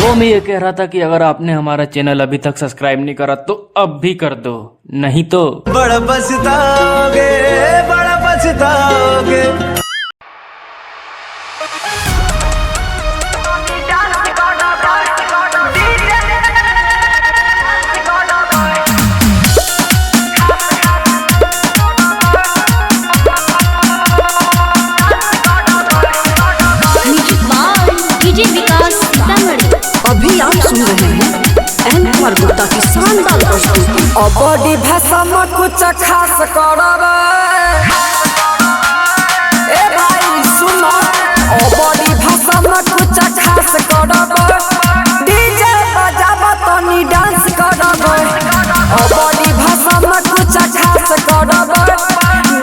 वो मैं ये कह रहा था कि अगर आपने हमारा चैनल अभी तक सब्सक्राइब नहीं करा तो अब भी कर दो, नहीं तो बड़ा पछताओगे, बड़ा पछताओगे। अभी आप सुन रहे हैं एन कुमार गुप्ता की शानदार प्रस्तुति। बॉडी भाषा में कुछ खास करब ए भाई सुनो, बॉडी भाषा में कुछ खास करब, डीजे बजाब तनी डांस करब। बॉडी भाषा में कुछ खास करब,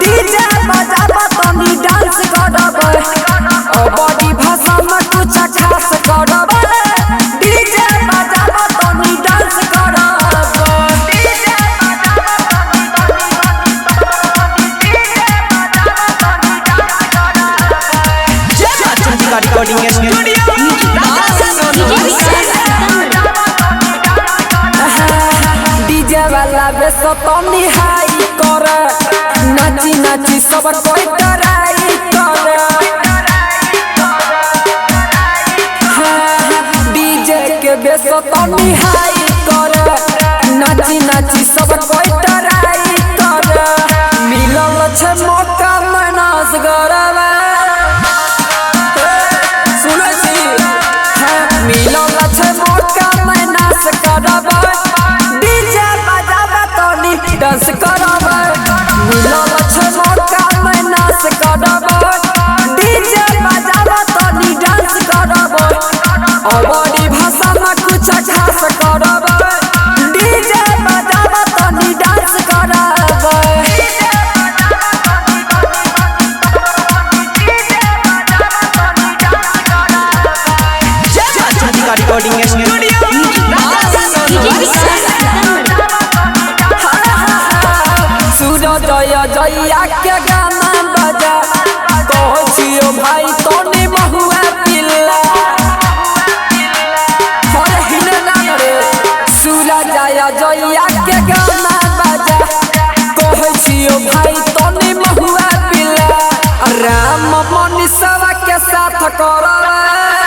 डीजे बजाब तनी डांस करब। बॉडी भाषा में कुछ खास करब, डीजे बजाब तनी डांस करब। रिकॉर्डिंग डीजे वाला बेस तनी हाई कर, नाची नाची सब कोई डराई कर। डीजे के बेस तनी हाई कर, नाची नाची सब कोई डराई कर। मिलल छे मौका मनास गरबा, सुनै छी मिलल छे मौका मनास करब, डीजे बजाब तनी डांस करब। मिलल छे मौका मनास करब, डीजे बजाब तनी डांस करब। बॉडी भाषा में कुछ खास करब, डीजे बजाब तनी डांस करब। रिकॉर्डिंग सूरजय जइया के गाना बजा, कहै छियो भाई तोनी महुआ पिल्ला। हर हिने नाम रे सूरजय जइया के गाना बजा, कहै छियो भाई तोनी महुआ पिल्ला। राम मनीषवा के साथ करब।